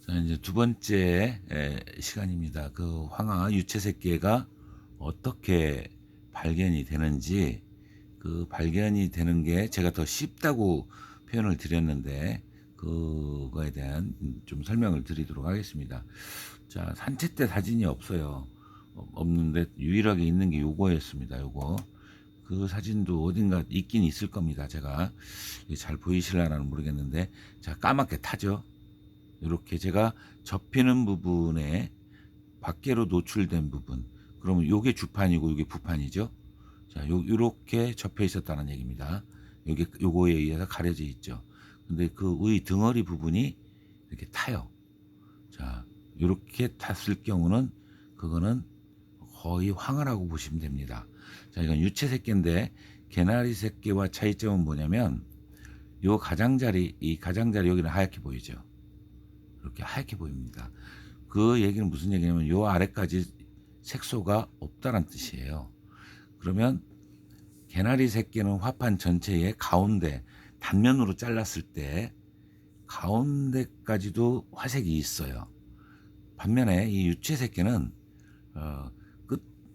자, 이제 두 번째 시간입니다. 그 황화 유채색계가 어떻게 발견이 되는지, 그 발견이 되는 게 제가 더 쉽다고 표현을 드렸는데 그거에 대한 좀 설명을 드리도록 하겠습니다. 자, 산책 때 사진이 없어요. 없는데 유일하게 있는 게 요거였습니다. 요거. 그 사진도 어딘가 있긴 있을 겁니다. 제가 잘 보이실라나 모르겠는데, 자, 까맣게 타죠. 이렇게 제가 접히는 부분에 밖으로 노출된 부분, 그러면 요게 주판이고 요게 부판이죠. 자, 요렇게 접혀 있었다는 얘기입니다. 요게 요거에 의해서 가려져 있죠. 근데 그 의 덩어리 부분이 이렇게 타요. 자, 요렇게 탔을 경우는 그거는 거의 황화라고 보시면 됩니다. 자, 이건 유채색계인데 개나리 색계와 차이점은 뭐냐면, 요 가장자리, 이 가장자리 여기는 하얗게 보이죠. 이렇게 하얗게 보입니다. 그 얘기는 무슨 얘기냐면 요 아래까지 색소가 없다는 뜻이에요. 그러면 개나리 새끼는 화판 전체의 가운데 단면으로 잘랐을 때 가운데까지도 화색이 있어요. 반면에 이 유채 새끼는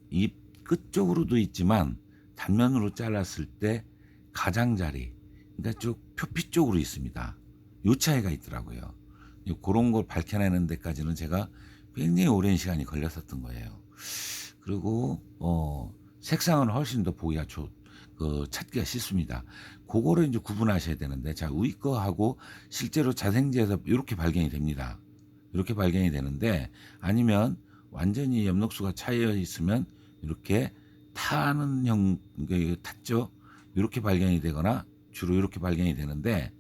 이 끝쪽으로도 있지만 단면으로 잘랐을 때 가장자리, 그러니까 쭉 표피 쪽으로 있습니다. 요 차이가 있더라고요. 그런 걸 밝혀내는 데까지는 제가 굉장히 오랜 시간이 걸렸었던 거예요. 그리고 색상은 훨씬 더 보기가 찾기가 쉽습니다. 그거를 이제 구분하셔야 되는데, 자, 위 거하고 실제로 자생지에서 이렇게 발견이 됩니다. 이렇게 발견이 되는데, 아니면 완전히 엽록수가 차여 있으면 이렇게 타는 탔죠. 이렇게 발견이 되거나 주로 이렇게 발견이 되는데,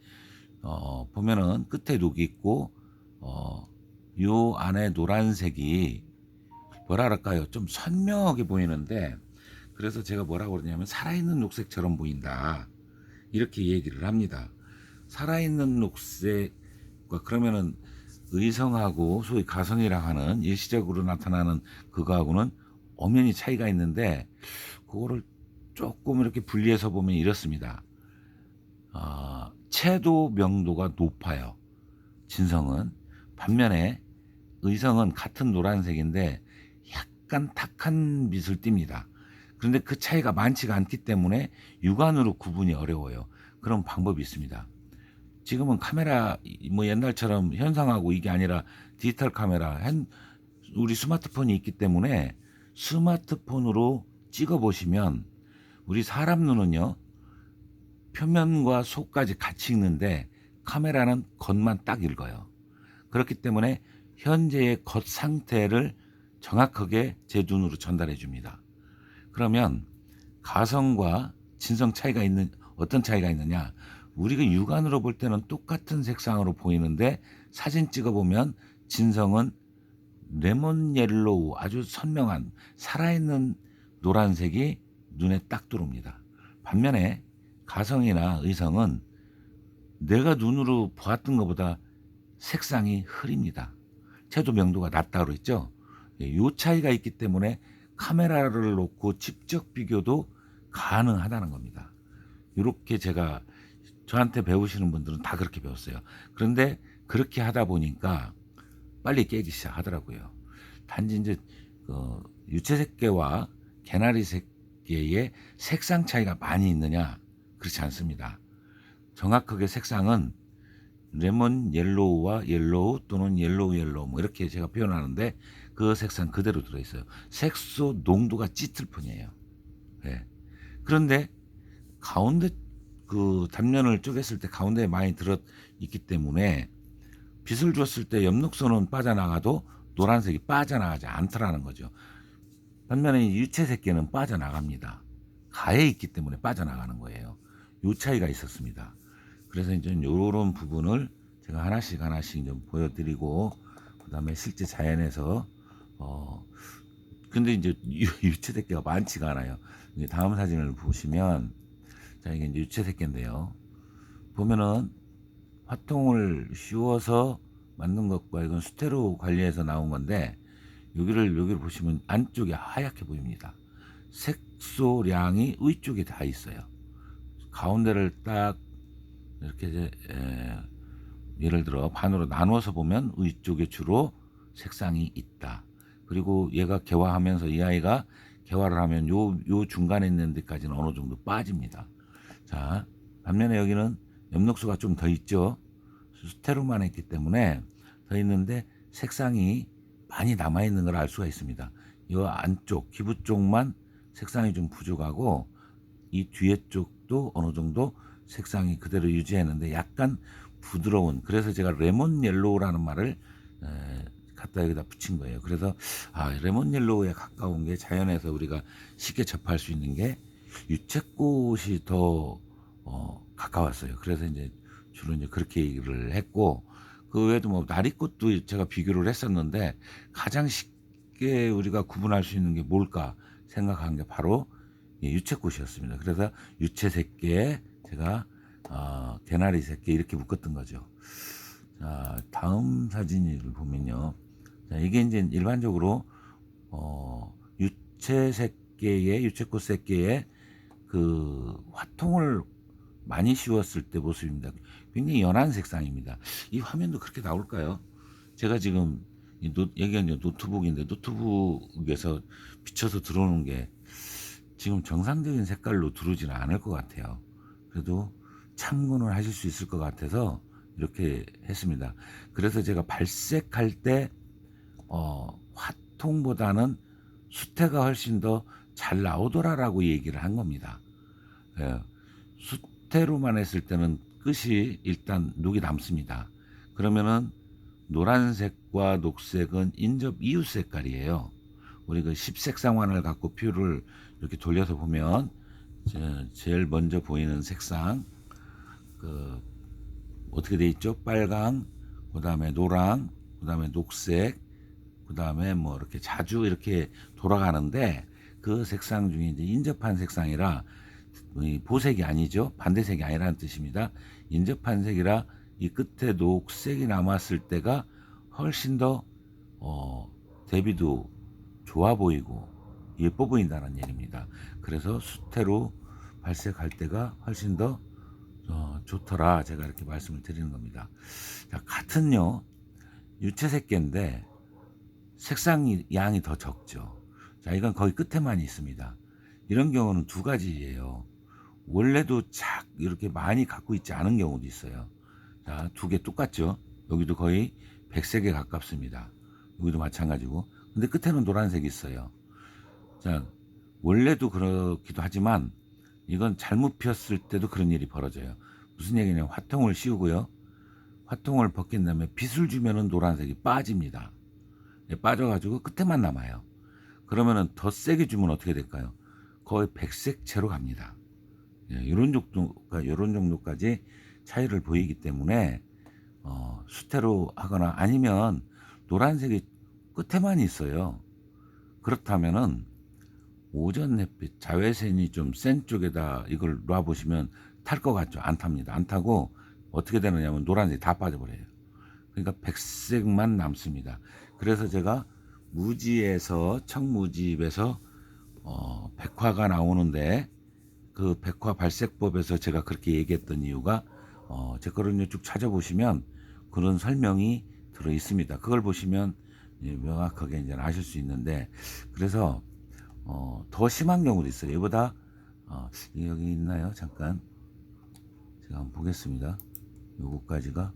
보면은 끝에 녹이 있고, 요 안에 노란색이 뭐라 그럴까요? 좀 선명하게 보이는데, 그래서 제가 뭐라고 그러냐면 살아있는 녹색처럼 보인다, 이렇게 얘기를 합니다. 살아있는 녹색과, 그러면은 의성하고 소위 가성이라 하는 일시적으로 나타나는 그거하고는 엄연히 차이가 있는데, 그거를 조금 이렇게 분리해서 보면 이렇습니다. 채도 명도가 높아요, 진성은. 반면에 의성은 같은 노란색인데 약간 탁한 빛을 띱니다. 그런데 그 차이가 많지가 않기 때문에 육안으로 구분이 어려워요. 그런 방법이 있습니다. 지금은 카메라 뭐 옛날처럼 현상하고 이게 아니라 디지털 카메라, 우리 스마트폰이 있기 때문에 스마트폰으로 찍어 보시면, 우리 사람 눈은요 표면과 속까지 같이 읽는데 카메라는 겉만 딱 읽어요. 그렇기 때문에 현재의 겉 상태를 정확하게 제 눈으로 전달해 줍니다. 그러면 가성과 진성 차이가 있는, 어떤 차이가 있느냐? 우리가 육안으로 볼 때는 똑같은 색상으로 보이는데 사진 찍어 보면 진성은 레몬 옐로우, 아주 선명한 살아있는 노란색이 눈에 딱 들어옵니다. 반면에 가성이나 의성은 내가 눈으로 보았던 것보다 색상이 흐립니다. 채도 명도가 낮다고 그랬죠. 이 차이가 있기 때문에 카메라를 놓고 직접 비교도 가능하다는 겁니다. 이렇게 제가, 저한테 배우시는 분들은 다 그렇게 배웠어요. 그런데 그렇게 하다 보니까 빨리 깨기 시작하더라고요. 단지 이제 유채색계와 개나리색계의 색상 차이가 많이 있느냐? 그렇지 않습니다. 정확하게 색상은 레몬 옐로우와 옐로우 또는 옐로우 뭐 이렇게 제가 표현하는데, 그 색상 그대로 들어있어요. 색소 농도가 짙을 뿐이에요. 네. 그런데 가운데 그 단면을 쪼갰을 때 가운데에 많이 들어 있기 때문에 빛을 줬을 때 엽록소는 빠져나가도 노란색이 빠져나가지 않더라는 거죠. 반면에 유채색계는 빠져나갑니다. 가에 있기 때문에 빠져나가는 거예요. 요 차이가 있었습니다. 그래서 이제 이런 부분을 제가 하나씩 좀 보여드리고, 그 다음에 실제 자연에서 근데 이제 유채색계가 많지가 않아요. 이제 다음 사진을 보시면, 자, 이게 이제 유채색계인데요. 보면은 화통을 씌워서 만든 것과 이건 수태로 관리해서 나온 건데, 여기를 보시면 안쪽이 하얗게 보입니다. 색소량이 위쪽에 다 있어요. 가운데를 딱 이렇게 예를 들어 반으로 나누어서 보면 위쪽에 주로 색상이 있다. 그리고 얘가 개화하면서 이 아이가 개화를 하면 요 중간에 있는 데까지는 어느 정도 빠집니다. 자, 반면에 여기는 엽록수가 좀 더 있죠. 수태로만 했기 때문에 더 있는데 색상이 많이 남아 있는 걸 알 수가 있습니다. 이 안쪽 기부 쪽만 색상이 좀 부족하고 이 뒤에 쪽도 어느 정도 색상이 그대로 유지했는데 약간 부드러운, 그래서 제가 레몬 옐로우라는 말을 갖다 여기다 붙인 거예요. 그래서 레몬 옐로우에 가까운 게 자연에서 우리가 쉽게 접할 수 있는 게 유채꽃이 더 가까웠어요. 그래서 이제 주로 이제 그렇게 얘기를 했고, 그 외에도 뭐 나리꽃도 제가 비교를 했었는데 가장 쉽게 우리가 구분할 수 있는 게 뭘까 생각한 게 바로 유채꽃이었습니다. 그래서 유채 새끼에 제가 개나리 새끼 이렇게 묶었던 거죠. 자, 다음 사진을 보면요. 자, 이게 이제 일반적으로 유채 새끼에 유채꽃 새끼에 그 화통을 많이 씌웠을 때 모습입니다. 굉장히 연한 색상입니다. 이 화면도 그렇게 나올까요? 제가 지금 여기가 이제 노트북인데 노트북에서 비춰서 들어오는 게 지금 정상적인 색깔로 들어오지는 않을 것 같아요. 그래도 참고는 하실 수 있을 것 같아서 이렇게 했습니다. 그래서 제가 발색할 때 화통보다는 수태가 훨씬 더 잘 나오더라라고 얘기를 한 겁니다. 예, 수태로만 했을 때는 끝이 일단 녹이 남습니다. 그러면은 노란색과 녹색은 인접 이웃 색깔이에요. 우리 그 십색상환을 갖고 뷰를 이렇게 돌려서 보면 제일 먼저 보이는 색상 그 어떻게 돼 있죠? 빨강, 그 다음에 노랑, 그 다음에 녹색, 그 다음에 뭐 이렇게 자주 이렇게 돌아가는데 그 색상 중에 이제 인접한 색상이라 보색이 아니죠. 반대색이 아니라는 뜻입니다. 인접한 색이라 이 끝에 녹색이 남았을 때가 훨씬 더 대비도 좋아 보이고 예뻐 보인다는 얘기입니다. 그래서 수태로 발색할 때가 훨씬 더 좋더라, 제가 이렇게 말씀을 드리는 겁니다. 자, 같은요 유채색계인데 색상 양이 더 적죠. 자, 이건 거의 끝에만 있습니다. 이런 경우는 두 가지예요. 원래도 이렇게 많이 갖고 있지 않은 경우도 있어요. 자, 두 개 똑같죠. 여기도 거의 백색에 가깝습니다. 여기도 마찬가지고. 근데 끝에는 노란색이 있어요. 자, 원래도 그렇기도 하지만 이건 잘못 피었을 때도 그런 일이 벌어져요. 무슨 얘기냐면 화통을 씌우고요. 화통을 벗긴 다음에 빛을 주면은 노란색이 빠집니다. 빠져가지고 끝에만 남아요. 그러면은 더 세게 주면 어떻게 될까요? 거의 백색채로 갑니다. 이런 정도까지 차이를 보이기 때문에 수태로 하거나 아니면 노란색이 끝에만 있어요. 그렇다면은 오전 햇빛 자외선이 좀 센 쪽에다 이걸 놔보시면 탈 것 같죠? 안 탑니다. 안 타고 어떻게 되느냐면 노란색이 다 빠져버려요. 그러니까 백색만 남습니다. 그래서 제가 무지에서 청무집에서 백화가 나오는데 그 백화 발색법에서 제가 그렇게 얘기했던 이유가 제 거를 쭉 찾아보시면 그런 설명이 들어 있습니다. 그걸 보시면 명확하게 이제 아실 수 있는데, 그래서 더 심한 경우도 있어요. 이보다 여기 있나요? 잠깐 제가 한번 보겠습니다. 요거까지가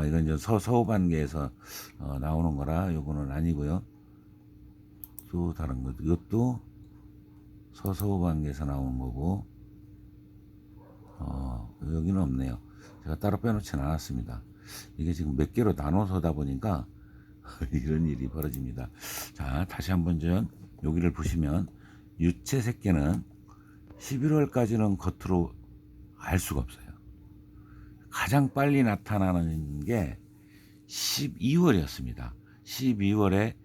이건 이제 서호반계에서 나오는 거라 요거는 아니고요. 또 다른 것, 이것도 서호반계에서 나오는 거고 여기는 없네요. 제가 따로 빼놓지는 않았습니다. 이게 지금 몇 개로 나눠서다 보니까 이런 일이 벌어집니다. 자, 다시 한번 좀 여기를 보시면 유채 새끼는 11월까지는 겉으로 알 수가 없어요. 가장 빨리 나타나는 게 12월이었습니다. 12월에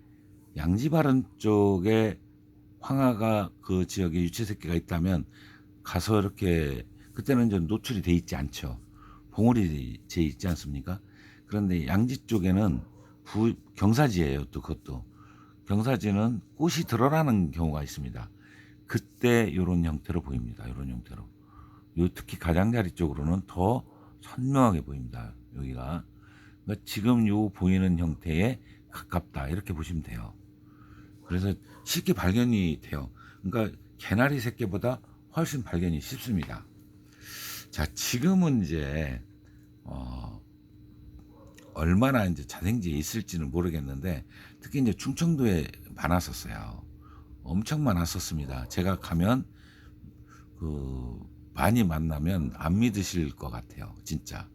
양지바른 쪽에 황화가 그 지역에 유채 새끼가 있다면 가서 이렇게, 그때는 좀 노출이 돼 있지 않죠. 봉우리 재 있지 않습니까? 그런데 양지 쪽에는 경사지예요. 또 그것도 경사지는 꽃이 들어나는 경우가 있습니다. 그때 이런 형태로 보입니다. 이런 형태로. 특히 가장자리 쪽으로는 더 선명하게 보입니다. 여기가. 그러니까 지금 요 보이는 형태에 가깝다 이렇게 보시면 돼요. 그래서 쉽게 발견이 돼요. 그러니까 개나리 새끼보다 훨씬 발견이 쉽습니다. 자, 지금은 이제 얼마나 이제 자생지에 있을지는 모르겠는데 특히 이제 충청도에 많았었어요. 엄청 많았었습니다. 제가 가면 그 많이 만나면 안 믿으실 것 같아요. 진짜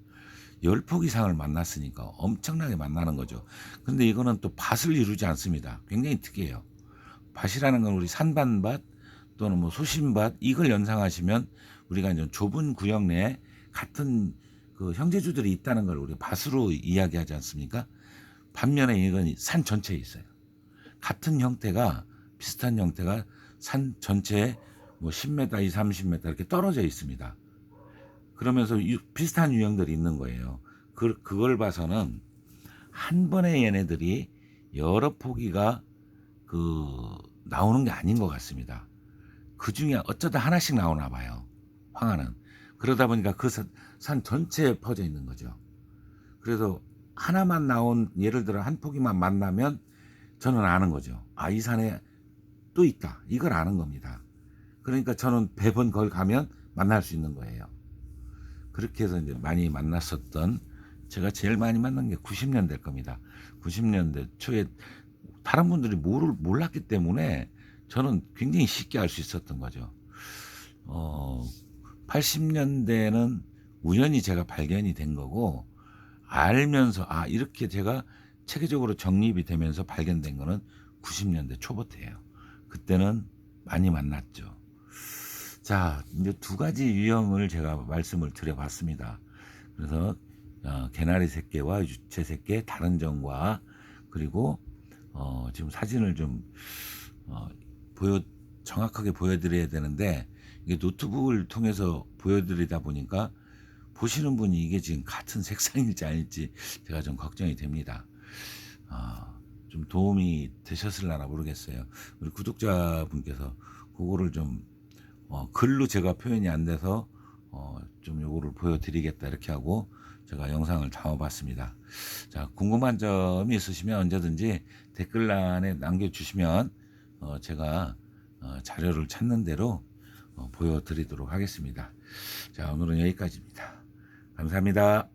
10폭 이상을 만났으니까 엄청나게 만나는 거죠. 근데 이거는 또 밭을 이루지 않습니다. 굉장히 특이해요. 밭이라는 건 우리 산반밭 또는 뭐 소신밭 이걸 연상하시면 우리가 이제 좁은 구역 내에 같은 그 형제주들이 있다는 걸 우리 밭으로 이야기하지 않습니까? 반면에 이건 산 전체에 있어요. 같은 형태가 비슷한 형태가 산 전체에 뭐 10m, 20, 30m 이렇게 떨어져 있습니다. 그러면서 비슷한 유형들이 있는 거예요. 그걸 봐서는 한 번에 얘네들이 여러 포기가 나오는 게 아닌 것 같습니다. 그 중에 어쩌다 하나씩 나오나 봐요. 황하는. 그러다 보니까 그 산 전체에 퍼져 있는 거죠. 그래서 하나만 나온, 예를 들어 한 포기만 만나면 저는 아는 거죠. 아, 이 산에 또 있다. 이걸 아는 겁니다. 그러니까 저는 매번 걸 가면 만날 수 있는 거예요. 그렇게 해서 이제 많이 만났었던, 제가 제일 많이 만난 게 90년대일 겁니다. 90년대 초에 다른 분들이 몰랐기 때문에 저는 굉장히 쉽게 알 수 있었던 거죠. 80년대는 우연히 제가 발견이 된 거고, 알면서 아 이렇게 제가 체계적으로 정립이 되면서 발견된 거는 90년대 초부터예요. 그때는 많이 만났죠. 자, 이제 두 가지 유형을 제가 말씀을 드려봤습니다. 그래서 개나리 새끼와 유채 새끼의 다른 점과, 그리고 지금 사진을 좀 정확하게 보여드려야 되는데 이게 노트북을 통해서 보여드리다 보니까 보시는 분이 이게 지금 같은 색상일지 아닐지 제가 좀 걱정이 됩니다. 좀 도움이 되셨을라나 모르겠어요. 우리 구독자분께서 그거를 좀 글로 제가 표현이 안 돼서 좀 요거를 보여드리겠다 이렇게 하고 제가 영상을 담아봤습니다. 자, 궁금한 점이 있으시면 언제든지 댓글란에 남겨주시면 제가 자료를 찾는 대로 보여드리도록 하겠습니다. 자, 오늘은 여기까지입니다. 감사합니다.